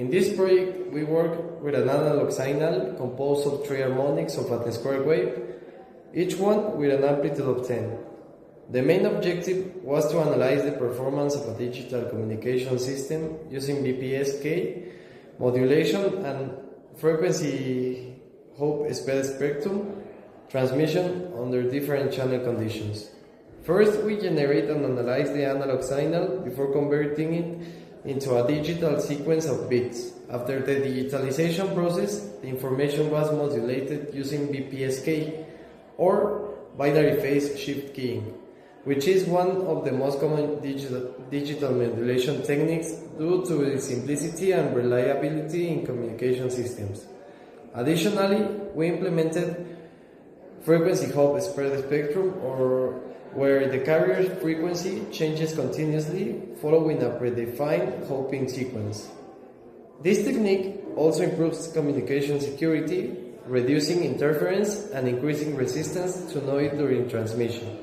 In this project, we work with an analog signal composed of three harmonics of a square wave, each one with an amplitude of 10. The main objective was to analyze the performance of a digital communication system using BPSK, modulation, and frequency hope spread spectrum transmission under different channel conditions. First, we generate and analyze the analog signal before converting it into a digital sequence of bits. After the digitalization process, the information was modulated using BPSK, or binary phase shift keying, which is one of the most common digital modulation techniques due to its simplicity and reliability in communication systems. Additionally, we implemented frequency hope spread spectrum, or where the carrier's frequency changes continuously following a predefined hoping sequence. This technique also improves communication security, reducing interference and increasing resistance to noise during transmission.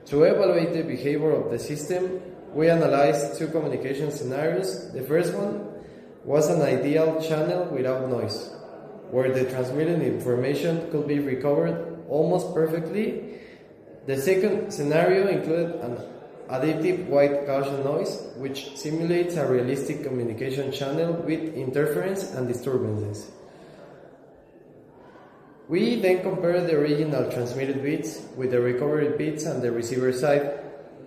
To evaluate the behavior of the system, we analyzed two communication scenarios. The first one was an ideal channel without noise, where the transmitted information could be recovered almost perfectly. The second scenario included an additive white Gaussian noise, which simulates a realistic communication channel with interference and disturbances. We then compared the original transmitted bits with the recovered bits on the receiver side.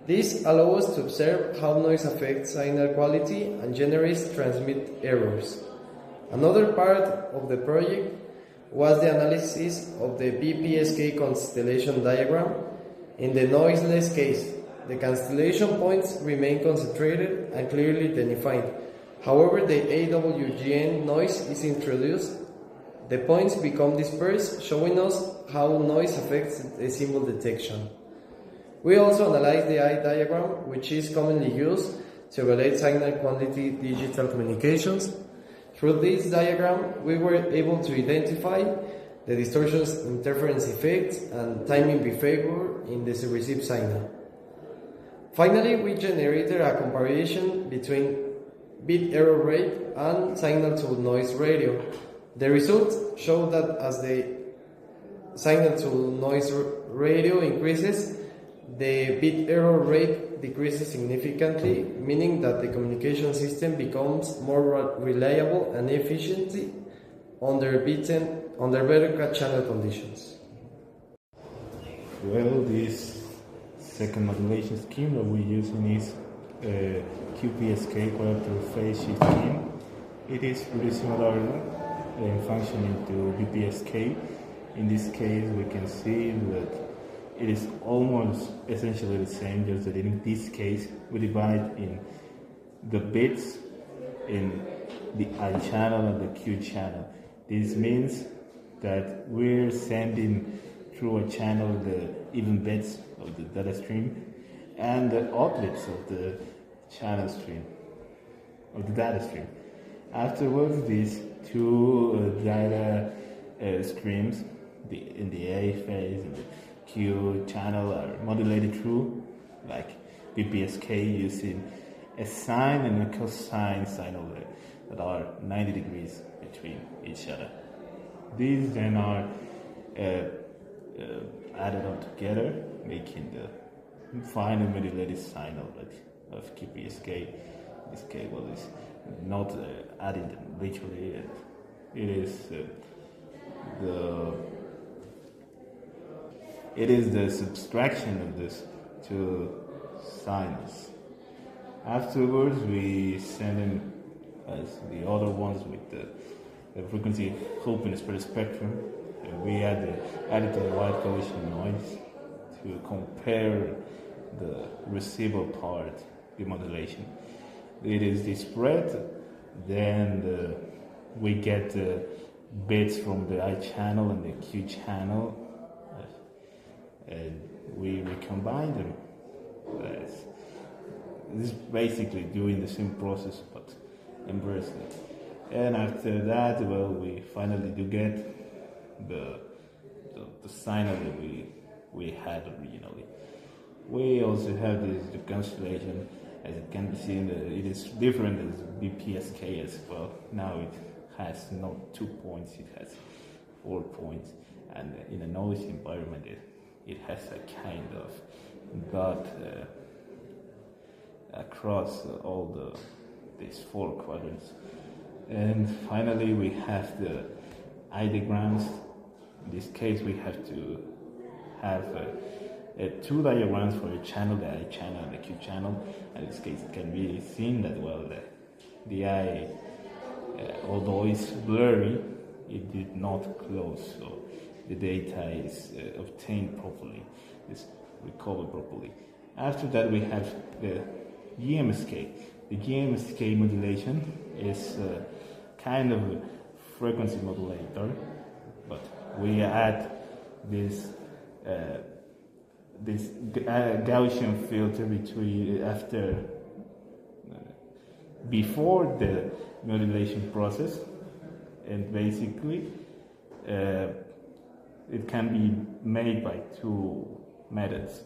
This allows us to observe how noise affects signal quality and generates transmit errors. Another part of the project was the analysis of the BPSK constellation diagram. In the noiseless case, the constellation points remain concentrated and clearly defined. However, the AWGN noise is introduced. The points become dispersed, showing us how noise affects the symbol detection. We also analyzed the eye diagram, which is commonly used to evaluate signal quality digital communications. Through this diagram, we were able to identify the distortions, interference effects, and timing behavior in the received signal. Finally, we generated a comparison between bit error rate and signal-to-noise ratio. The results show that as the signal-to-noise ratio increases, the bit error rate decreases significantly, meaning that the communication system becomes more reliable and efficient under better channel conditions. Well, this second modulation scheme that we're using is QPSK, quadruple phase shift scheme. It is pretty similar in functioning to BPSK. In this case, we can see that it is almost essentially the same, just that in this case we divide in the bits in the I channel and the Q channel. This means that we're sending through a channel the even bits of the data stream and the odd bits of the channel stream, of the data stream. Afterwards, these two data streams, in the A phase and the Q channel, are modulated through, like BPSK, using a sine and a cosine signal that are 90 degrees between each other. These then are added up together, making the final modulated signal of QPSK. This cable is not added literally. It is the subtraction of this two signs. Afterwards, we send in as the other ones with the frequency hope and spread spectrum. We added the white Gaussian noise to compare the receiver part, the modulation. It is the spread, then we get the bits from the I channel and the Q channel, and we recombine them. This is basically doing the same process but inversely. And after that, well, we finally do get the signal that we had originally. We also have the constellation As it can be seen, it is different as BPSK as well. Now it has not 2 points, it has 4 points, and in a noisy environment it has a kind of dot across all these 4 quadrants. And finally we have the I diagrams. In this case we have to have 2 diagrams for a channel, the I channel and the Q channel. In this case it can be seen that well the I, although it's blurry, it did not close, so the data is obtained properly, is recovered properly. After that we have the GMSK. The GMSK modulation is kind of a frequency modulator, but we add this Gaussian filter before the modulation process, and basically it can be made by 2 methods.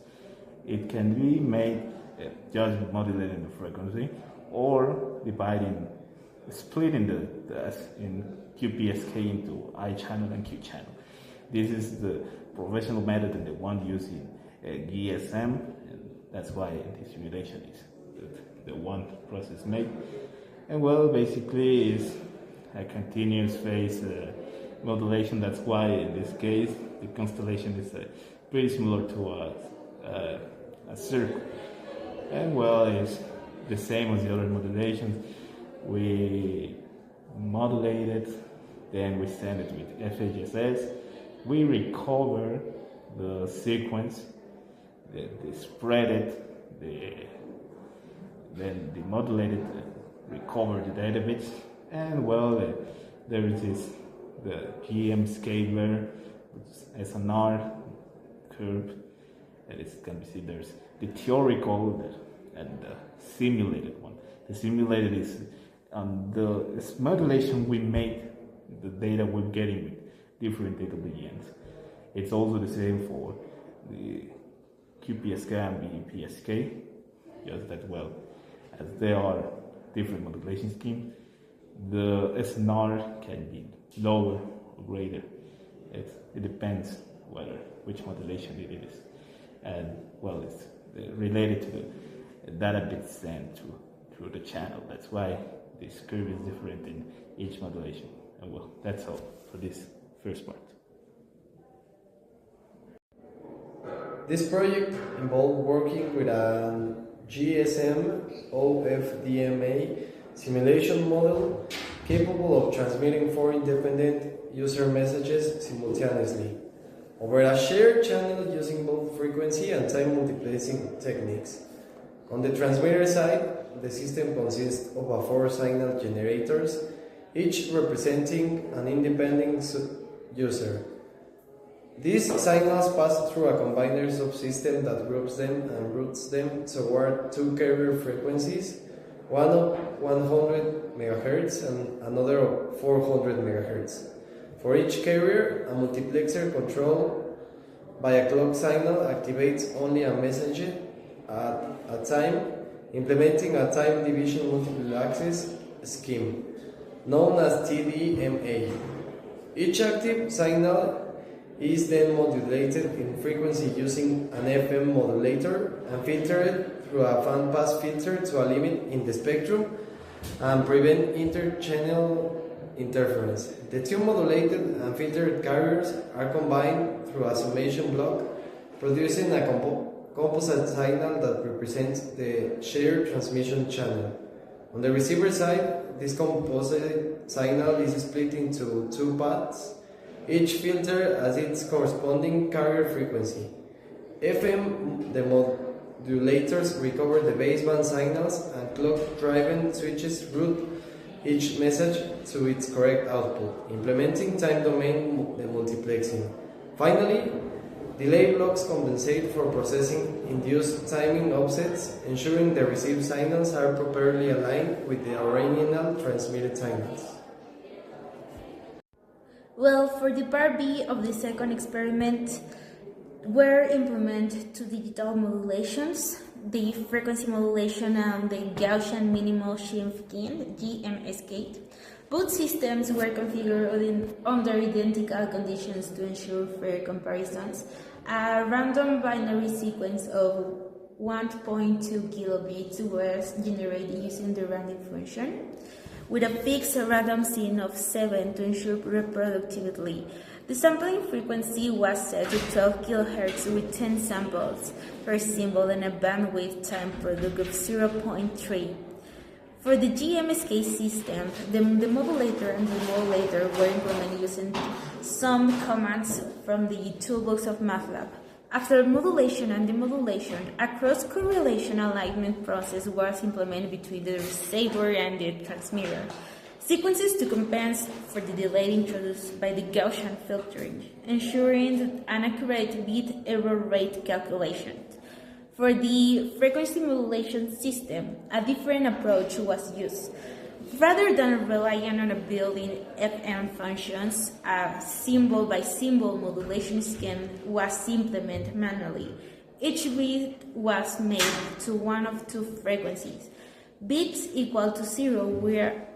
It can be made just modulating the frequency, or splitting in QPSK into I channel and Q channel. This is the professional method and the one using GSM, and that's why this simulation is the one process made. And well, basically is a continuous phase modulation. That's why in this case the constellation is pretty similar to a circle. And well, it's the same as the other modulations. We modulate it, then we send it with FHSS. We recover the sequence, they spread it, then they modulate it, recover the data bits, and well, there is the GM scaler, which is SNR curve, and it can be seen there's the theoretical and the simulated one. The simulated is the modulation we make, the data we're getting with different data begins. It's also the same for the QPSK and BPSK, just that well, as they are different modulation schemes, the SNR can be lower or greater. It depends which modulation it is. And well, it's related to the data bits sent through the channel. That's why this curve is different in each modulation. And well, that's all for this first part. This project involved working with a GSM OFDMA simulation model capable of transmitting 4 independent user messages simultaneously over a shared channel using both frequency and time multiplexing techniques. On the transmitter side, the system consists of 4 signal generators, each representing an independent user. These signals pass through a combiner subsystem that groups them and routes them toward 2 carrier frequencies, one of 100 MHz and another of 400 MHz. For each carrier, a multiplexer controlled by a clock signal activates only a message at a time, implementing a time division multiple access scheme known as TDMA. Each active signal is then modulated in frequency using an FM modulator and filtered through a bandpass filter to a limit in the spectrum and prevent inter-channel interference. The 2 modulated and filtered carriers are combined through a summation block, producing a composite signal that represents the shared transmission channel. On the receiver side, this composite signal is split into 2 paths, each filter as its corresponding carrier frequency. FM, the modulators recover the baseband signals, and clock-driven switches route each message to its correct output, implementing time domain multiplexing. Finally, delay blocks compensate for processing induced timing offsets, ensuring the received signals are properly aligned with the original transmitted signals. Well, for the part B of the second experiment, were implemented 2 digital modulations. the frequency modulation and the Gaussian minimal shift keying, GMSK. Both systems were configured under identical conditions to ensure fair comparisons. A random binary sequence of 1.2 kilobits was generated using the random function, with a fixed random scene of 7 to ensure reproducibility. The sampling frequency was set to 12 kHz with 10 samples per symbol and a bandwidth time product of 0.3. For the GMSK system, the modulator and the modulator were implemented using some commands from the toolbox of MATLAB. After modulation and demodulation, a cross-correlation alignment process was implemented between the receiver and the transmitter. Sequences to compensate for the delay introduced by the Gaussian filtering, ensuring an accurate bit error rate calculation. For the frequency modulation system, a different approach was used. Rather than relying on a built-in FM functions, a symbol-by-symbol modulation scheme was implemented manually. Each bit was made to one of two frequencies. Bits equal to 0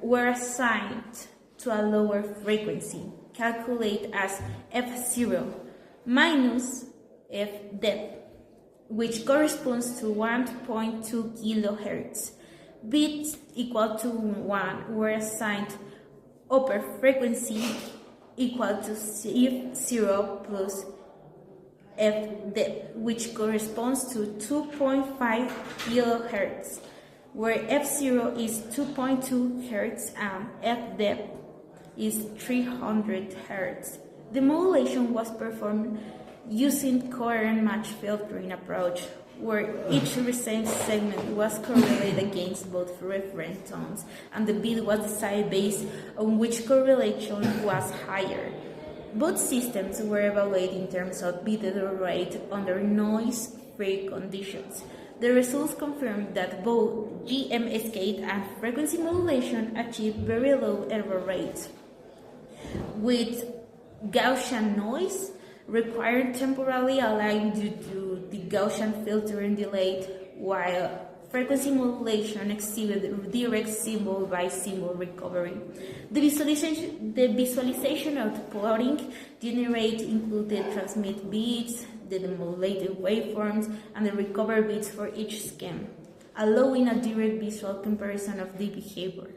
were assigned to a lower frequency, calculated as F0 minus Fdep, which corresponds to 1.2 kHz. Bits equal to 1 were assigned upper frequency equal to F0 plus Fdep, which corresponds to 2.5 kHz, where F0 is 2.2 Hz and Fdep is 300 Hz. The modulation was performed using coherent match filtering approach, where each recent segment was correlated against both reference tones, and the bit was decided based on which correlation was higher. Both systems were evaluated in terms of bit error rate under noise-free conditions. The results confirmed that both GMSK and frequency modulation achieved very low error rates, with Gaussian noise required temporally aligned due to the Gaussian filtering delay, while frequency modulation exhibited direct symbol-by-symbol recovery. The visualization of the plotting generated included transmit bits, the demodulated waveforms, and the recover bits for each scheme, allowing a direct visual comparison of the behavior.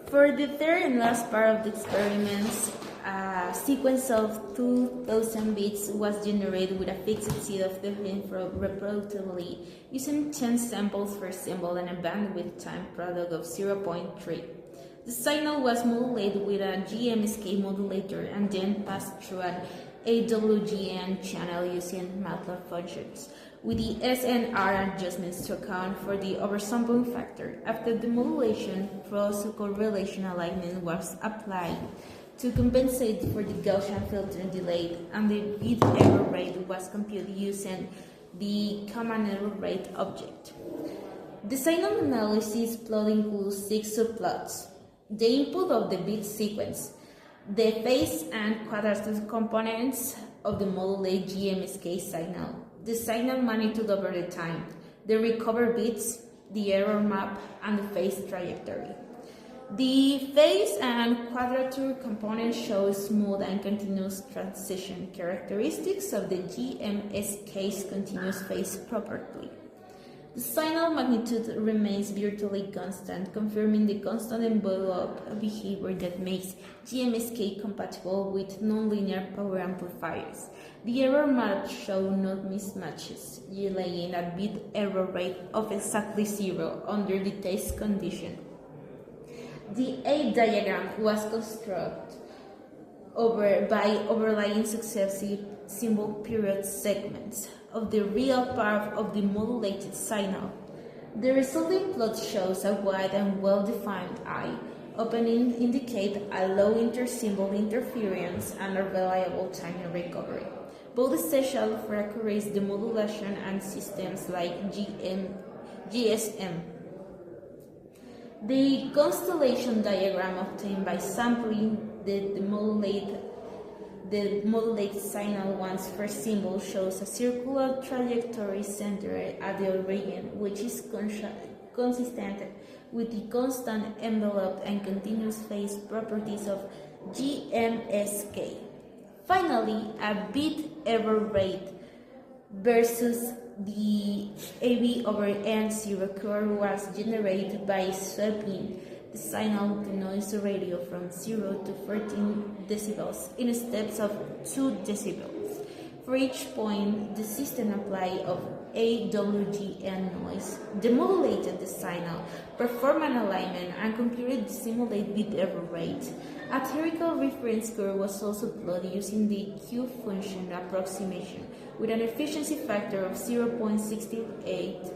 For the third and last part of the experiments, a sequence of 2,000 bits was generated with a fixed seed of different reproducibility, using 10 samples per symbol and a bandwidth time product of 0.3. The signal was modulated with a GMSK modulator and then passed through an AWGN channel using MATLAB functions, with the SNR adjustments to account for the oversampling factor. After the modulation, cross-correlation alignment was applied to compensate for the Gaussian filtering delay, and the bit error rate was computed using the common error rate object. The signal analysis plot includes 6 subplots: the input of the bit sequence, the phase and quadratic components of the modulated GMSK signal, the signal magnitude over the time, the recovered bits, the error map, and the phase trajectory. The phase and quadrature components show smooth and continuous transition characteristics of the GMSK's continuous phase property. The signal magnitude remains virtually constant, confirming the constant envelope behavior that makes GMSK compatible with nonlinear power amplifiers. The error map shows no mismatches, yielding a bit error rate of exactly 0 under the test condition. The A diagram was constructed by overlaying successive symbol period segments of the real part of the modulated signal. The resulting plot shows a wide and well-defined eye. Opening indicate a low inter-symbol interference and a reliable timing recovery, both essential for accurate demodulation and systems like GSM. The constellation diagram obtained by sampling the The modulated signal one's first symbol shows a circular trajectory centered at the origin, which is consistent with the constant envelope and continuous phase properties of GMSK. Finally, a bit error rate versus the AB over N0 curve was generated by swapping the signal to noise ratio from 0 to 13 decibels in steps of 2 decibels. For each point, the system applied of AWGN noise, demodulated the signal, performed an alignment, and computed the simulated bit error rate. A theoretical reference curve was also plotted using the Q function approximation with an efficiency factor of 0.68,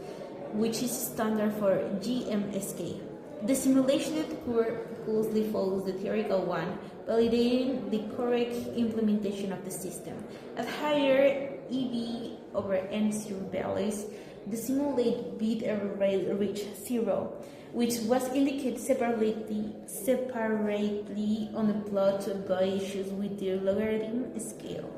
which is standard for GMSK. The simulated curve closely follows the theoretical one, validating the correct implementation of the system. At higher EB over N0 values, the simulated bit error rate reached 0, which was indicated separately on the plot to avoid issues with the logarithm scale.